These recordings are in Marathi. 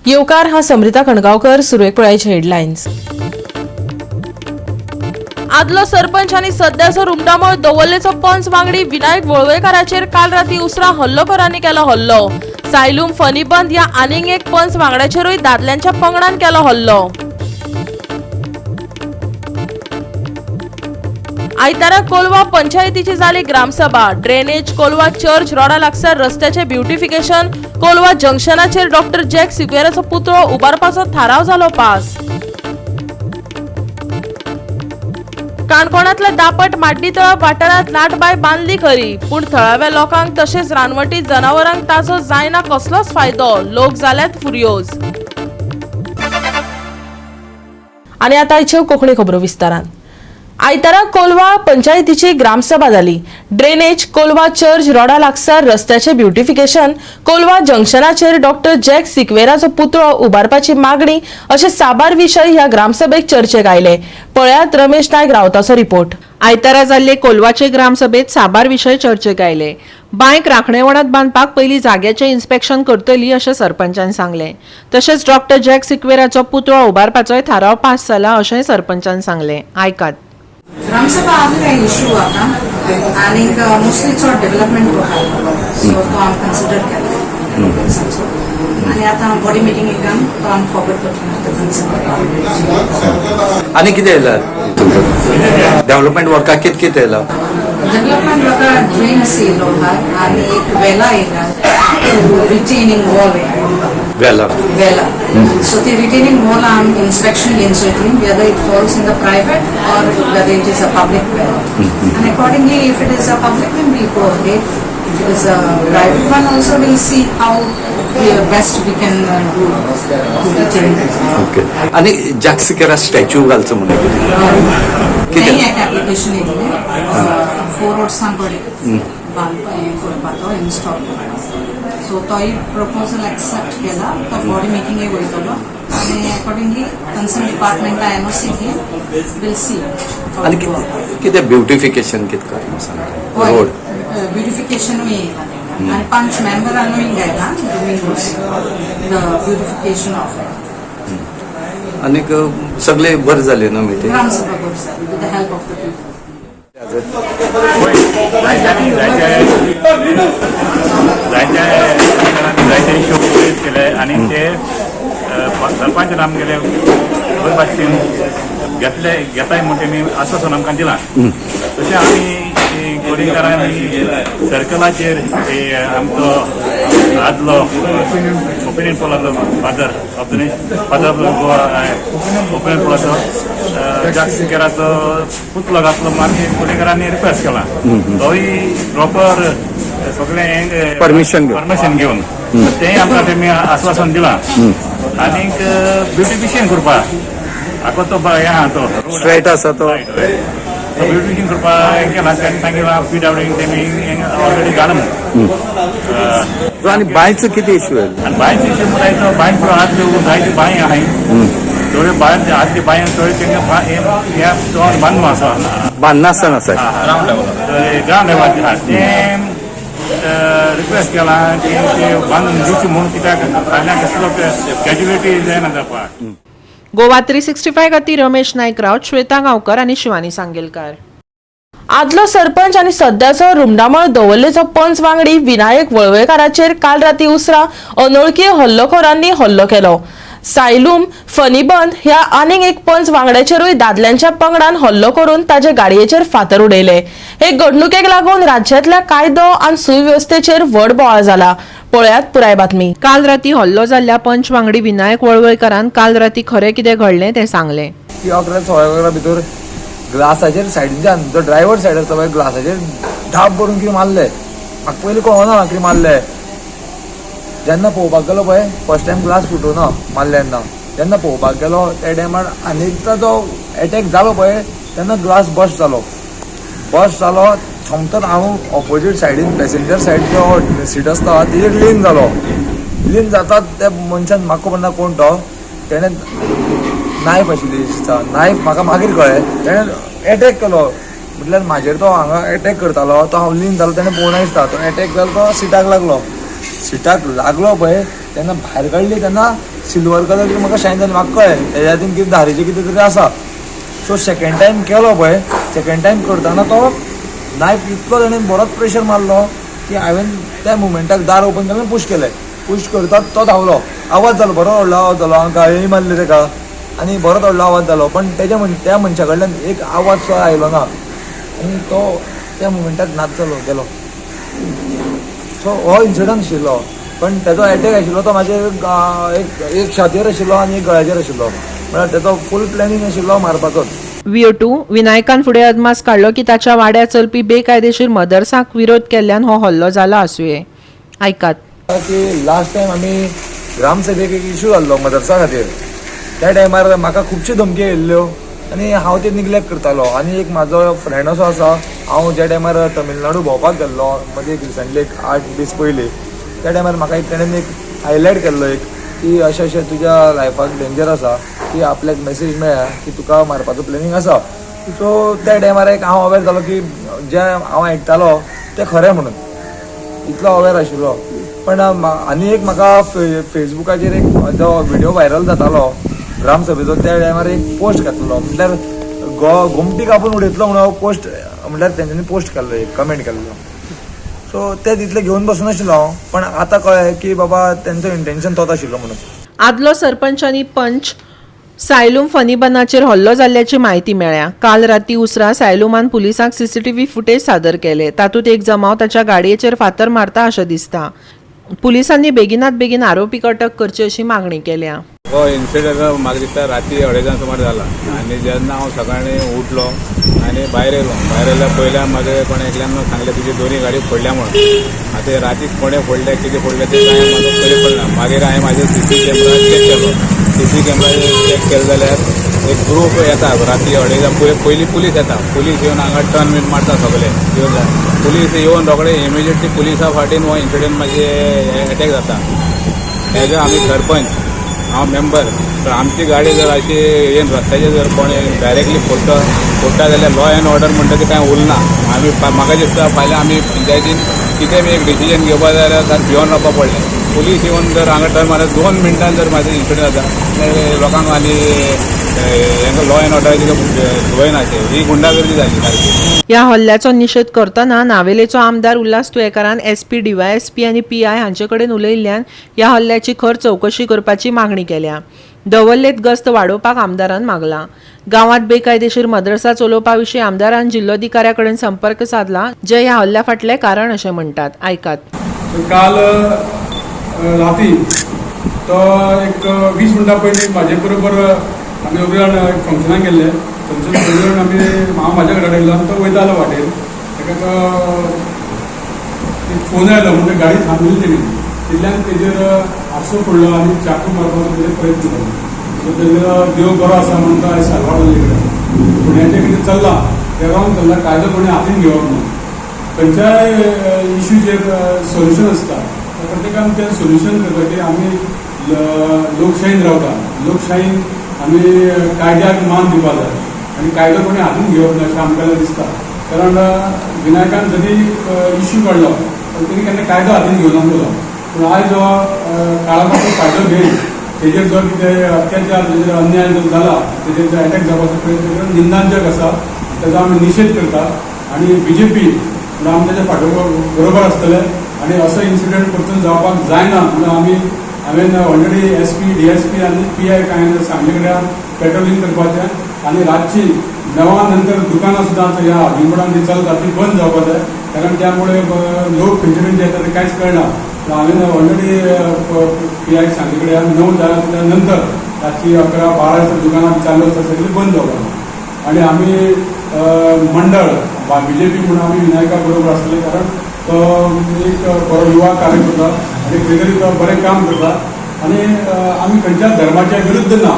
येवकार हा समृता कणगावकर. सुरवेक पळायचे हेडलाईन्स. आदलो सरपंच आनी सध्याचो रुमडामळ दवरलेचो पंच वांगडी विनायक वळवयकाराचेर काल राती उसरा हल्लोखोरांनी केलो हल्लो. सायलूम फनीबंद ह्या आनीक एक पंच वांगड्याचेरूय दादल्यांच्या पंगडान केलो हल्लो. आयतारा कोलवा पंचायतीची जाली ग्रामसभा. ड्रेनेज कोलवा चर्च रोडा लागसार रस्त्याचे ब्युटिफिकेशन. कोलवा जंक्शनाचेर डॉक्टर जॅक सिक्वेराचो पुतळो उबारपाचो थाराव जालो पास. काणकोणांतल्या दापट माड्डी तळा वाठारांत नाटबाय बांदली खरी, पूण थळाव्या लोकांक तशेंच रानवटी जनावरांक ताचो जायना कसलोच फायदो. लोक जाल्यात फुर्योज. आनी आतां आयच्यो कोंकणी खबरो विस्तारान. आयतारा कोलवा पंचायतीची ग्रामसभा जाली. ड्रेनेज कोलवा चर्च रोडा लागसार रस्त्याचे ब्युटिफिकेशन. कोलवा जंक्शनाचेर डॉक्टर जॅक सिक्वेराचो पुतळो उबारपाची मागणी अशे साबार विशय ह्या ग्रामसभेक चर्चेक आयले. पळयात रमेश नायक रावताचो रिपोर्ट. आयतारा जाल्ले कोलवाचे ग्रामसभेत साबार विशय चर्चेक आयले. बांयक राखणेवणात बांदपाक पयलीं जाग्याचें इन्स्पेक्शन करतली अशें सरपंचान सांगलें. तशेंच डॉक्टर जॅक सिक्वेराचो पुतळो उबारपाचोय थाराव पास जाला अशेंय सरपंचान सांगलें. आयकात. ग्रामसभा आदले इश्यू आता आणि मोस्टली चड डेव्हलपमेंट सो तो आम कन्सिडर केला आणि आता बॉडी मिटींग एकान तो आम फॉरवर्ड करता. आनी कितें येयला डेव्हलपमेंट वर्काक कितें येयला? डेव्हलपमेंट वर्का ड्रेन येयलो आणि एक वेला येयला, रिटेनिंग वॉल वेला. So the retaining wall arm inspection inserting whether it falls in the private or whether it is a public well. And accordingly, if it is a public one, we go ahead. If it is a private one, also we'll see how best we can do to retain it. Okay. आनी जॅक सिक्वेरा स्टॅच्यू घालचो म्हणून नाही एक application येयले 4 वर्सां कडेन करपाचो इन्स्टॉल करपाचो. सो तोय प्रपोजल एक्सेप्ट केला. तो बॉडी मिटींगेक वयतलो आनी अकॉर्डिंगली कन्सर्न डिपार्टमेंटा एनओसी घेवन विल सी. आनी कितें ब्युटिफिकेशन कितें करता? रोड ब्युटिफिकेशनूय येयला आनी 5 मेंबरांनूय घायला द ब्युटिफिकेशन ऑफ इट. आनीक सगळे बरें जालें न्हू मिटींग? ग्रामसभा बरी जाली with the help of the people. जायते इश्यू फेस केले आणि ते सरपंचान आमगेले बरे भाशेन घेताय म्हणटे मी आश्वासन आमकां दिलां. तशें आमी गोरेकारांनी सर्कलाचेर आमचो आदलो ओपिनियन पोलाचो फादर ऑफ गोवा ओपिनियन पोलाचो जॅक सिक्वेराचो पुतलो घातलो मार्के गोरेकारांनी रिक्वेस्ट केला. तोय प्रॉपर सगळें परमिशन घेवन तेंय आमकां तेमी आश्वासन दिलां. आनीक ब्युटिफिकेशन करपाक आको तो हें आहा तो स्ट्रेट आसा तो ब्युटिफिकेशन करपाक केला. तेणी सांगितलां PWD तेमी ऑलरेडी घालून. आनी बांयचो कितें इश्यू येयलो? आनी बांयचो इश्यू म्हणटा तो बांय आदल्यो जायत्यो बांय आहाय थोड्यो बांय आदल्यो बांय थोड्यो तेंका हे बांदूं आसा बांदनासतना आसा ग्रावंड लेवलाचेर आहा तें रिक्वेस्ट केला की ते बांदून दिवची म्हणून कित्याक फाल्यां कसलो कॅज्युलिटी जायना जावपाक. गोवा 365 खातीर रमेश नायक रावत, श्वेता गांवकर आनी शिवानी सांगेलकार. आदलो सरपंच आनी सध्याचो रुमडामळ दवरलेचो पंच वांगडी विनायक वळवयकाराचेर काल राती उसरा अनवळखी हल्लोखोरांनी हल्लो केलो. सायलूम फनीबंद ह्या आनीक एक पंच वांगड्याचेरूय दादल्यांच्या पंगडान हल्लो करून ताचे गाडयेचेर फातर उडयले. हे घडणुकेक लागून राज्यांतल्या कायदो आनी सुवेवस्थेचेर व्हड बोवाळ जाला. पळयात पुराय बातमी. काल राती हल्लो जाल्ल्या पंच वांगडी विनायक वळवयकारान काल राती खरें कितें घडलें तें सांगलें. 11 भितर ग्लासाचेर सायडीच्यान जो ड्रायव्हर सायड आसा पळय ग्लासाचेर धाप भरून कितें मारले. म्हाका पयलीं कळना कितें मारले. जेन्ना पळोवपाक गेलो पळय फर्स्ट टायम ग्लास फुटूना मारले तेन्ना. जेन्ना पळोवपाक गेलो त्या टायमार आनीकचा जो एटॅक जालो पळय तेन्ना ग्लास बस्ट जालो सोमतन हांव ऑपोजीट सायडीन पॅसेंजर सायड जो सीट आसता तेजेर लीन जाता त्या मनशान म्हाका म्हणना कोण तो तेणें नायफ आशिल्ली दिसता. नायफ म्हाका मागीर कळ्ळें तेणें एटॅक केलो म्हटल्यार म्हाजेर तो हांगा एटॅक करतालो. तो हांव लीन जालो तेणें पळोवना दिसता. तो एटॅक जालो तो सिटाक लागलो पळय तेन्ना भायर काडली तेन्ना सिल्वर कलर कितें म्हाका शायन जालें म्हाका कळ्ळें हेज्या हातीन कितें धारेचें कितें तरी आसा. सो सेकंड टायम केलो पळय, सेकंड टायम करतना तो नायफ इतलो ताणें बरोच प्रेशर मारलो की हांवें त्या मुमेंटाक दार ओपन केलें, पुश केलें. पुश करता तो धांवलो. आवाज जालो, बरो व्हडलो आवाज जालो, हांवें गाळयेय मारली ताका आनी बरोच व्हडलो आवाज जालो. पण त्या मनशा कडल्यान एक आवाज सुद्दां आयलो ना आनी तो त्या मुमेंटाक नाच जालो गेलो. सो हो इन्सिडंट आशिल्लो. पण तेजो अटॅक आशिल्लो तो म्हाजे एक छातयेर आशिल्लो आनी एक गळ्याचेर आशिल्लो. म्हळ्यार तेजो फूल प्लॅनिंग आशिल्लो मारपाचोच. VO2 विनायकान फुडें अदमास काडलो की ताच्या वाड्यार चलपी बेकायदेशीर मदरसाक विरोध केल्ल्यान हो हल्लो जाला आसुये. आयकात. की लास्ट टायम आमी ग्रामसभेक एक इशू जाल्लो मदरसा खातीर. त्या टायमार म्हाका खुबशी धमकी येयल्ल्यो आनी हांव ते निग्लेक्ट करतालो. आनी एक म्हाजो फ्रेंड असो आसा, हांव ज्या टायमार तमिळनाडू भोंवपाक गेल्लो म्हणजे एक रिसंटली एक 8 दीस पयलीं, त्या टायमार म्हाका एक तेणेन एक हायलायट केल्लो एक की अशें तुज्या लायफाक डेंजर आसा की आपल्याक मेसेज मेळ्ळा की तुका मारपाचो प्लॅनिंग आसा. सो त्या टायमार एक हांव अवेर जालो की जें हांव आयकतालो तें खरें म्हणून, इतलो अवेर आशिल्लो. पण आनी एक म्हाका फेसबुकाचेर एक जो व्हिडिओ व्हायरल जातालो ग्रामसभेचो, त्या टायमार एक पोस्ट घातलेलो, म्हटल्यार घुमटी कापून उडयतलो म्हणून पोस्ट, म्हटल्यार तेंच्यांनी पोस्ट केल्लो, एक कमेंट केल्लो. सो ते तितले घेवन बसून आशिल्लो हांव. पण आतां कळ्ळें की बाबा तेंचो इंटेन्शन तोच आशिल्लो म्हणून. आदलो सरपंच आनी पंच सायलूम फनीबनाचेर हल्लो जाल्ल्याची म्हायती मेळ्ळ्या. काल राती उसरा सायलूमान पुलिसांक CCTV फुटेज सादर केले. तातूंत एक जमाव ताच्या गाडयेचेर फातर मारता अशें दिसता. पुलिसांनी बेगिनात बेगीन आरोपीक अटक करची अशी मागणी केल्या. हो इन्सिडंट म्हाका दिसता राती 2:30 सुमार जाला. आनी जेन्ना हांव सकाळीं उठलो आनी भायर येयल्या पयल्या म्हाका कोणें एकल्यान सांगलें तुजी दोनी गाडी फोडल्या म्हणून. आतां राती कोणें फोडले कितें फोडलें तें कांय म्हाका खरें कळना. मागीर हांवें म्हाजो CC कॅमेरा चॅक केलो. CC कॅमेरा चॅक केलो जाल्यार एक ग्रूप येता रात्री 2:30 पयलीं पुलीस येता. पुलीस येवन हांगा टर्न बीन मारता सगळे येवन. पुलीस येवन रोखडे इमिजिएटली पुलिसा फाटीन हो इन्सिडंट म्हाजे अटॅक जाता. हेजो आमी सरपंच, हांव मेंबर, तर आमची गाडी जर अशी येवन रस्त्याचेर जर कोण डायरेक्टली फोडटा जाल्यार लॉ एंड ऑर्डर म्हणटा तें कांय उरना. आमी म्हाका दिसता फाल्यां आमी पंचायतीन कितें बी एक डिसिजन घेवपा जाल्यार ताका भिवून रावपा पडलें. पुलीस येवन जर हांगा टर्न मारत 2 मिनटान जर म्हाजो इन्सिडंट जाता जाल्यार लोकांक आनी हांकां लॉ एंड ऑर्डराची संवय नाशे. ही गुंडागर्दी जाली सारकी. ह्या हल्ल्याचो निशेध करतना नावेलेचो आमदार उल्हास तुयेकारान SP, DYSP आनी PI हांचे कडेन उलयिल्ल्यान ह्या हल्ल्याची खर चवकशी करपाची मागणी केल्या. दवल्लेत गस्त वाडोवपाक आमदारान मागला. गांवांत बेकायदेशीर मदरसा चलोवपा विशीं आमदारान जिल्लोधिकाऱ्या कडेन संपर्क साधला, जे ह्या हल्ल्या फाटलें कारण अशें म्हणटात. आयकात. काल राती तो एक 20 मिनटां पयलीं म्हाजे बरोबर आमी दोग जाण एक फंक्शनाक गेल्ले. फंक्शन करून आमी हांव म्हाज्या कडेन येयलो आनी तो वयतालो वाटेर. ताका एक फोन आयलो म्हणजे गाडी थांबयली तेणी. तितल्यान तेजेर आरसो फोडलो आनी चाकू मारपाचो तेजेर प्रयत्न केलो. सो तेजो देव बरो आसा म्हणून तो आयज सारवार जाल्ले कडेन. पूण हें जें कितें चल्लां तें रॉंग चल्लां. कायदो कोणी हातीन घेवप ना. खंयच्याय इश्यूचेर सोल्युशन आसता. प्रत्येकान तें सोल्युशन करपाचें आमी लोकशायेन रावता. लोकशायेन आमी कायद्याक मान दिवपाक जाय आनी कायदो कोणी हातीन घेवप ना अशें आमकां दिसता. कारण विनायकान जरी इश्यू काडलो पण तेणी केन्ना कायदो हातीन घेवं नासलो. पूण आयज जो काळाचो फायदो घेवन तेजेर जो कितें अत्याचार तेजेर अन्याय जो जाला तेजेर जो अटॅक जावपाचो प्रयत्न करून निंदांजक आसा तेजो आमी निशेध करता. आनी BJP म्हणून आमी तेजे फाटो बरोबर आसतले आनी असो इन्सिडंट परतून जावपाक जायना म्हणून हांवें ऑलरेडी SP, DSP आनी PI कांय सांगले कडल्यान पेट्रोलिंग करपाचें आनी रातची 9 नंतर दुकानां सुद्दां ह्या हाजीमोडान जी चलता ती बंद जावपाक जाय. कारण त्यामुळे लोक खंयचे खंयचे येता तें कांयच कळना. हांवें ऑलरेडी PI सांगले कडल्यान 9 जाल्या नंतर रातची 11-12 दुकानां चालू आसता सगळीं बंद जावपाक. आनी आमी मंडळ BJP म्हणून आमी विनायका बरोबर आसतले. कारण तो एक बरो युवा कार्यकर्ता आनी खंय तरी तो बरें काम करता. आनी आमी खंयच्याच धर्माच्या विरुद्ध ना.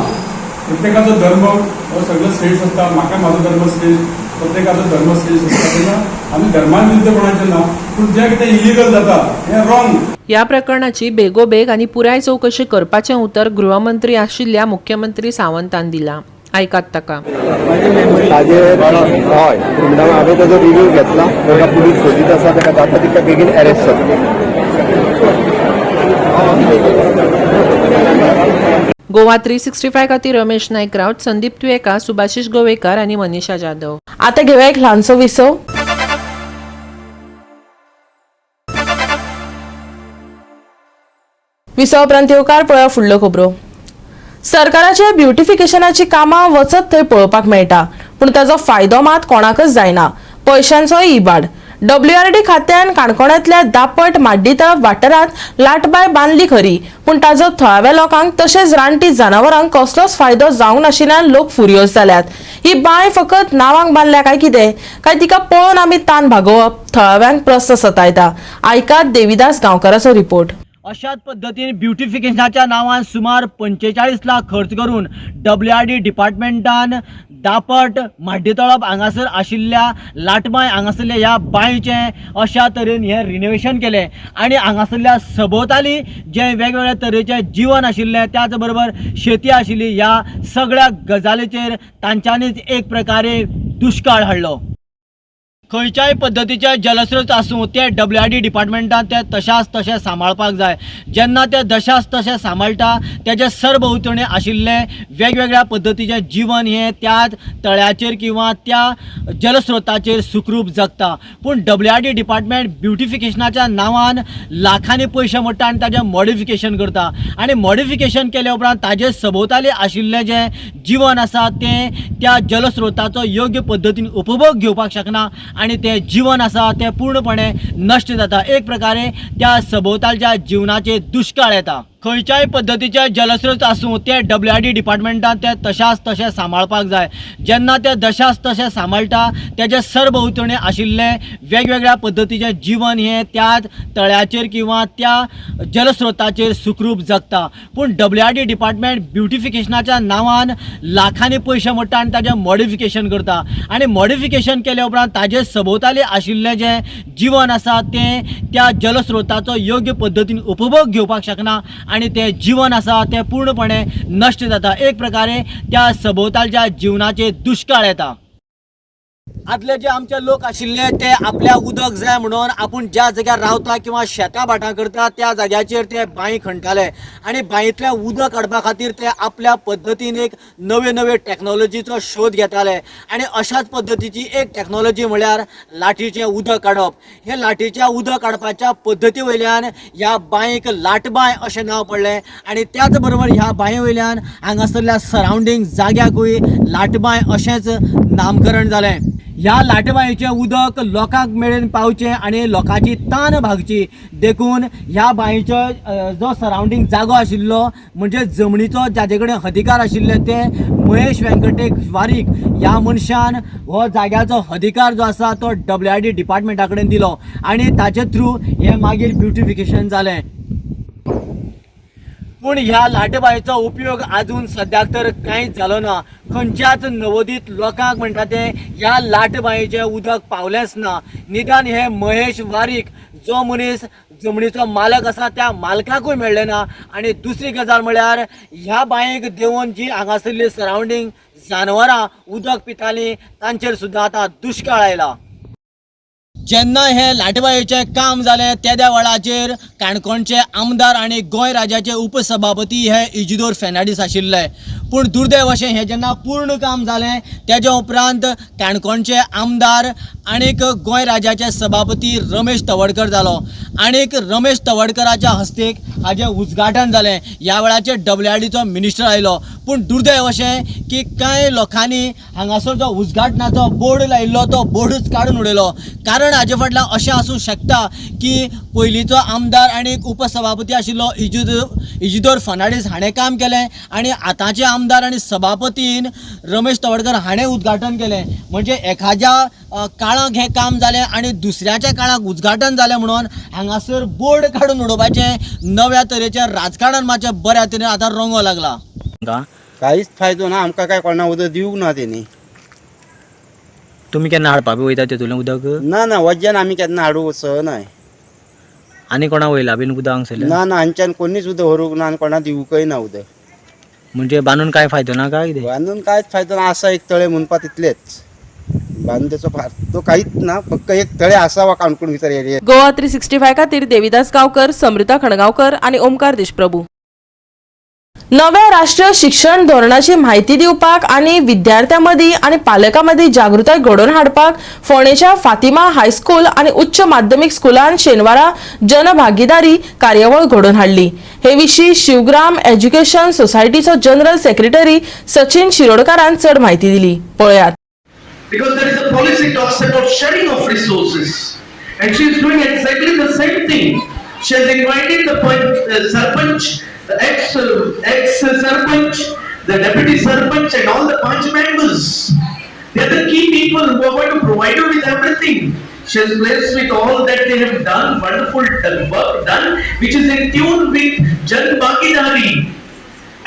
प्रत्येकाचो धर्म हो सगळो श्रेश्ठ आसता. म्हाका म्हाजो धर्म श्रेश्ठ, प्रत्येकाचो धर्म श्रेश्ठ आसता. तेन्ना आमी धर्मा विरुद्ध कोणाचें ना. पूण जें कितें इलिगल जाता हें रॉंग. ह्या प्रकरणाची बेगोबेग आनी पुराय चवकशी करपाचें उतर गृहमंत्री आशिल्ल्या मुख्यमंत्री सावंतान दिलां. आयकात ताका. ताजेर हय हांवें ताजो रिव्यू घेतला. ताका पुलीस सोदीत आसा ताका जाता तितल्या बेगीन अरेस्ट जाता. गोवा 365 खातीर रमेश नायक राऊत, संदीप तुयेका, सुभाशीष गोवेकार आणि मनीषा जाधव. आता घेऊया एक ल्हानसो विसव. विसव उपरांत येवकार पळया फुडलो खबरो. सरकाराचे ब्युटिफिकेशनाची कामां वचत थंय पळोवपाक मेळटा, पूण ताचो फायदो मात कोणाकच जायना. पयशांचो इबाड. WRD खात्यान काणकोणांतल्या दापट माड्डीतळप वाठारांत लाटबाय बांदली खरी, पूण ताचो थळाव्या लोकांक तशेंच रानटी जनावरांक कसलोच फायदो जावंक नाशिल्ल्यान लोक फुरियोज जाल्यात. ही बांय फकत नांवांक बांदल्या काय कितें, काय तिका पळोवन आमी तान भागोवप थळाव्यांक प्रस्न सतायता. आयकात देविदास गांवकाराचो रिपोर्ट. अशाच पद्धतीने ब्युटिफिकेशनाच्या नावान सुमार 45 लाख खर्च करून WRD डिपार्टमेंटान दापट माड्डीतळप हांगासर आशिल्ल्या लाटबाय हांगासरल्या ह्या बांयचें अशा तरेन हे रिनोवेशन केलें आनी हांगासरल्या सभोवताली जे वेगवेगळ्या तरेचे जीवन आशिल्लें त्याच बरोबर शेती आशिल्ली ह्या सगळ्या गजालीचेर तांच्यांनीच एक प्रकारे दुश्काळ हाडलो. खंयच्याय पद्धतीचे जलस्रोत आसूं ते WRD डिपार्टमेंटान ते तशाच तशें सांबाळपाक जाय. जेन्ना ते तशाच तशें सांबाळटा तेजे सरभोंवतणी आशिल्ले वेगवेगळ्या पद्धतीचे जीवन हे त्याच तळ्याचेर किंवा त्या जलस्रोताचेर सुखरूप जगता. पूण WRD डिपार्टमेंट ब्युटिफिकेशनाच्या नांवान लाखांनी पयशे मोडटा आनी ताजें मॉडिफिकेशन करता आनी मॉडिफिकेशन केले उपरांत ताजे सभोवताली आशिल्लें जें जीवन आसा तें त्या जलस्रोताचो योग्य पद्धतीन उपभोग घेवपाक शकना आणि ते जीवन आसा ते पूर्णपणे नष्ट जाता. एक प्रकारे त्या सभोवतालच्या जीवनाचे दुष्काळ येता. खंयच्याय पद्धतीचे जलस्रोत आसूं ते WRD डिपार्टमेंटान ते तशाच तशें सांबाळपाक जाय. जेन्ना ते तशाच तशें सांबाळटा तेजे सरभोंवतणी आशिल्ले वेगवेगळ्या पद्धतीचे जीवन हे त्याच तळ्याचेर किंवा त्या जलस्रोताचेर सुखरूप जगता. पूण WRD डिपार्टमेंट ब्युटिफिकेशनाच्या नांवान लाखांनी पयशे मोडटा आनी ताजें मॉडिफिकेशन करता आनी मॉडिफिकेशन केले उपरांत ताजे सभोवताली आशिल्लें जें जीवन आसा तें त्या जलस्रोताचो योग्य पद्धतीन उपभोग घेवपाक शकना आणि ते जीवन आसा ते पूर्णपणे नष्ट जाता. एक प्रकारे त्या सभोवतालच्या जीवनाचे दुष्काळ येता. आदले जे आमचे लोक आशिल्ले ते आपल्या उदक जाय म्हणून आपूण ज्या जाग्यार रावता किंवा शेतां भाटां करता त्या जाग्याचेर ते बांय खणटाले आनी बांयतलें उदक काडपा खातीर ते आपल्या पद्दतीन एक नवे नवे टॅक्नॉलॉजीचो शोध घेताले आनी अशाच पद्दतीची एक टॅक्नॉलॉजी म्हळ्यार लाटीचें उदक काडप. हे लाटीचें उदक काडपाच्या पद्दती वयल्यान ह्या बांयक लाटबांय अशें नांव पडलें आनी त्याच बरोबर ह्या बांये वयल्यान हांगासरल्या सरावंडींग जाग्याकूय लाटबांय अशेंच नामकरण जालें. ह्या लाटबांयेचें उदक लोकांक मेळून पावचें आनी लोकांची तान भागची देखून ह्या बांयचो जो सरावंडींग जागो आशिल्लो म्हणजे जमनीचो जाचे कडेन अधिकार आशिल्ले ते महेश व्यंकटेश वारीक ह्या मनशान हो जाग्याचो अधिकार जो आसा तो WRD डिपार्टमेंटा कडेन दिलो आनी ताचे थ्रू हें मागीर ब्युटिफिकेशन जालें. पूण ह्या लाटबांयचो उपयोग आजून सद्याक तर कांयच जालो ना. खंयच्याच नवोदीत लोकांक म्हणटा ते ह्या लाटबांयेचें उदक पावलेंच ना. निदान हे महेश वारीक जो मनीस जमनीचो मालक आसा त्या मालकाकूय मेळ्ळें ना. आनी दुसरी गजाल म्हळ्यार ह्या बांयेक देंवन जी हांगासरली सरावंडींग जानवरां उदक पितालीं तांचेर सुद्दां आतां दुश्काळ आयला. जेन्ना हे लाटबांयेचें काम जालें तेद्या वेळाचेर काणकोणचे आमदार आनी गोंय राज्याचे उपसभापती हे इजिदोर फेर्नांडीस आशिल्ले. पूण दुर्दैव अशें हें जेन्ना पूर्ण काम जालें तेज्या उपरांत काणकोणचे आमदार आनीक गोंय राज्याचे सभापती रमेश तवडकर जालो आनीक रमेश तवडकराच्या हस्तेक हाजें उद्घाटन जालें. ह्या वेळाचेर WRDचो मिनिस्टर आयलो. पूण दुर्दैव अशें की कांय लोकांनी हांगासर जो उद्घाटनाचो बोर्ड लायिल्लो तो बोर्डूच काडून उडयलो. कारण हाजे फाटल्यान अशें आसूं शकता की पयलींचो आमदार आनीक उपसभापती आशिल्लो इजिदोर फेर्नांडीस हाणें काम केलें आनी आतांचे आमदार आनी सभापतीन रमेश तवडकर हाणें उद्घाटन केलें. म्हणजे एखाद्या काळाक हें काम जालें आनी दुसऱ्याच्या काळाक उद्घाटन जालें म्हणून हांगासर बोर्ड काडून उडोवपाचें नव्या तरेचें राजकारण मातशें बऱ्या तरेन आतां रंगो लागला. काहीच फायदो ना आमकां काय कोणा उदक दिवंक ना तेणी. तुमी केन्ना हाडपाक वयता तेतूंतलें उदक? ना वज्यान आमी केन्ना हाडूंक वचनाय. आनी कोणा वयला बीन उदक हांगसरलें? ना हांच्यान कोणीच उदक व्हरूंक ना आनी कोणा दिवंकय ना उदक. म्हणजे बांदून काय फायदो ना काय? बांदून कांयच फायदो ना. आसा एक तळें म्हणपा तितलेंच. बांदून त्याचो फायदो कांयच ना. फक्त एक तळें आसा काणकोण भितर एरिया. गोवा 365 खातीर देविदास गांवकर, समृता खणगांवकर आनी ओमकार देशप्रभू. नव्या राष्ट्रीय शिक्षण धोरणाची माहिती दिवपाक आणि विद्यार्थ्यांमदी आणि पालकांमदी जागृताय घडोवन हाडपाक फोंडेच्या फातिमा हायस्कूल आणि उच्च माध्यमिक स्कुलान शेनवारा जनभागीदारी कार्यावळ घडोवन हाडली। हे विशीं शिवग्राम एज्युकेशन सोसायटीचो जनरल सेक्रेटरी सचिन शिरोडकारान चड माहिती दिली। पळयात। Because there is a policy talks about sharing of resources, and she is doing exactly the same thing. She has invited the sarpanch, the ex-sarpanch, the deputy sarpanch, and all the panch members. They are the key people who are going to provide her with everything. She has blessed with all that they have done, wonderful work done, which is in tune with Jan Bhagidari.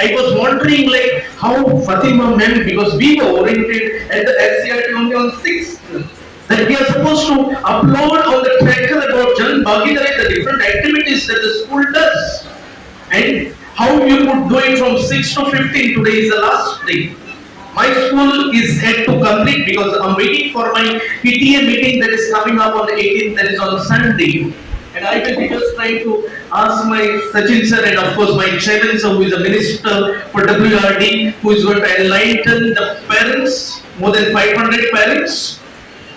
I was wondering like how Fatima meant, because we were oriented at the SCRT only on 6th, that we are supposed to upload on the tracker about Jan Bhagidari, the different activities that the school does, and how you could do it from 6 to 15. Today is the last day. My school is yet to complete because I'm waiting for my PTA meeting that is coming up on the 18th, that is on Sunday. And I will be just trying to ask my Sachin sir and of course my chairman sir, who is a minister for WRD, who is going to enlighten the parents, more than 500 parents,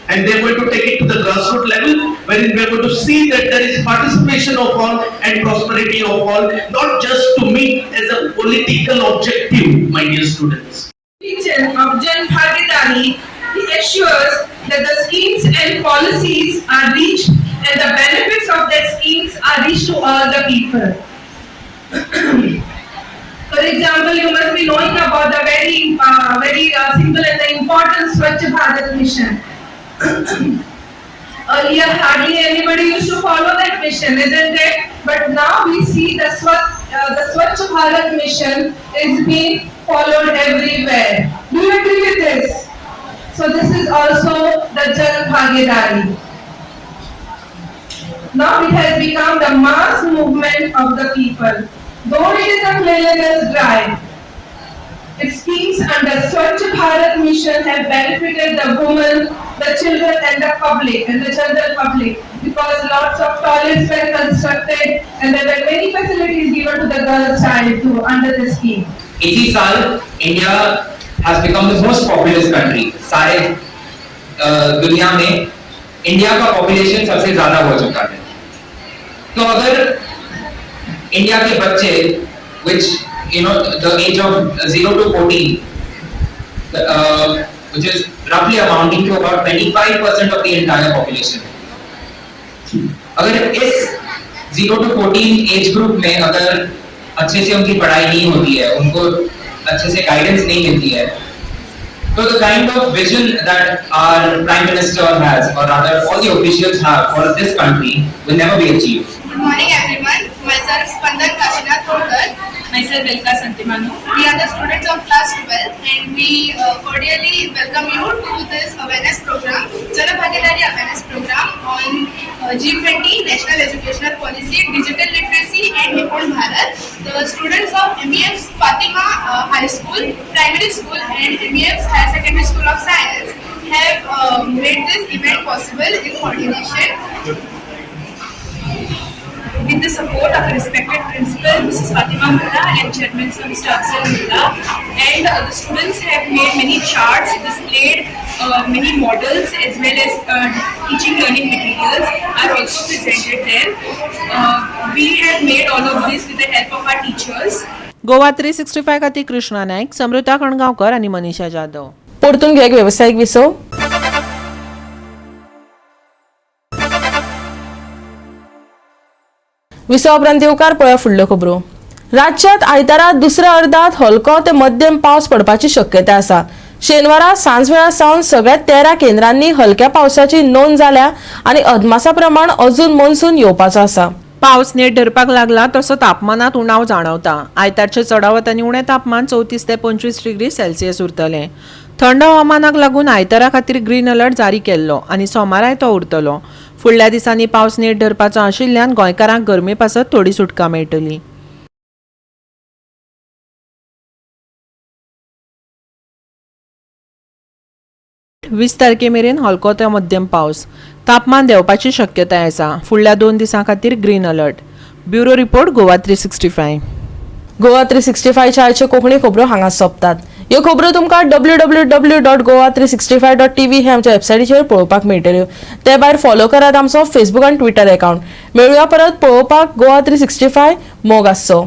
and they are going to take it to the grassroots level, wherein we are going to see that there is participation of all and prosperity of all, not just to meet as a political objective, my dear students. Of Jan Bhagidari, he assures that the schemes and policies are reached and the benefits of their schemes are reached to all the people. For example, you must be knowing about the very simple and the important Swachh Bharat mission. Earlier, hardly anybody used to follow that mission, isn't it? But now we see the Swachh Bharat mission is being followed everywhere. Do you agree with this? So this is also the Jan Bhagidari. Now it has become the mass movement of the people. Though it is a cleanliness drive, its schemes under Swachh Bharat mission have benefited the women, the children and the public and the general public, because lots of toilets were constructed and there were many facilities given to the girl child too under the scheme. इसी साल India has become the most populous country. सारे दुनिया में इंडिया का पॉपुलेशन सबसे ज्यादा हो चुका है। तो अगर इंडिया के बच्चे, which the age of 0 to 14, which is roughly amounting to about 25% of the entire population, अगर इस 0 to 14 एज ग्रुप में अगर अच्छे से उनकी पढ़ाई नहीं होती है, उनको अच्छे से गाइडेंस नहीं मिलती है, तो the kind of vision that our Prime Minister has, or rather all the officials have for this country, will never be achieved. Good morning everyone. Myself Spandan Kashinath Thodkar. Myself Velka Santimanu. We are the students of class 12 and we cordially welcome you to this awareness program, Jan Bhagidari awareness program on G20 National Educational Policy, Digital Literacy and Nipun Bharat. The students of MEF's Fatima High School, Primary School and MEF's Higher Secondary School of Science have made this event possible in coordination with the support of respected principal Mrs. Fatima Mullah and Chairman Sir Mr. Afzal Mullah, and the students have made many charts, displayed many models as well as teaching learning materials are also presented there. We have made all of this with the help of our teachers. Goa 365 खातीर कृष्णा नायक, समृता कणगांवकर आणि मनीषा जाधव. परतून घेक व्यावसायिक विसव। विसव उपरांत येवकार पळया फुडल्यो खबरो। राज्यात आयतारा दुसऱ्या अर्धात हलको ते मध्यम पावस पडपाची शक्यता आसा। शेनवारा सांजवेळा सावन सगळ्या 13 केंद्रांनी हलक्या पावसाची नोंद जाल्या आणि अदमासा प्रमाण अजून मॉन्सून येवपाचो आसा। पावस नेट धरपाक लागला तसो तापमानात उणाव जाणवता। आयतारचे चडावत आनी उणें तापमान 34 ते 25 डिग्री सेल्सियस उरतलें। थंड हवामानाक लागून आयतारा खातीर ग्रीन अलर्ट जारी केल्लो आनी सोमाराय तो उरतलो। फुडल्या दिसांनी पावस नेट धरपाचो आशिल्ल्यान गोंयकारांक गरमे पासत थोडी सुटका मेळटली। 20 तारखे मेरेन हलको ते मध्यम पावस, तापमान देंवपाची शक्यताय आसा। फुडल्या 2 दिसां खातीर green alert. Bureau report Goa 365। Goa 365 च्या कोंकणी खबरो हांगा सोंपतात. ह्यो खबरो तुमकां www.goa365.tv हे आमच्या वेबसायटीचेर पळोवपाक मेळटल्यो. ते भायर फॉलो करात आमचो फेसबूक आनी ट्विटर अकाउंट. मेळुया परत पळोवपाक गोवा 365 मोग आसचो.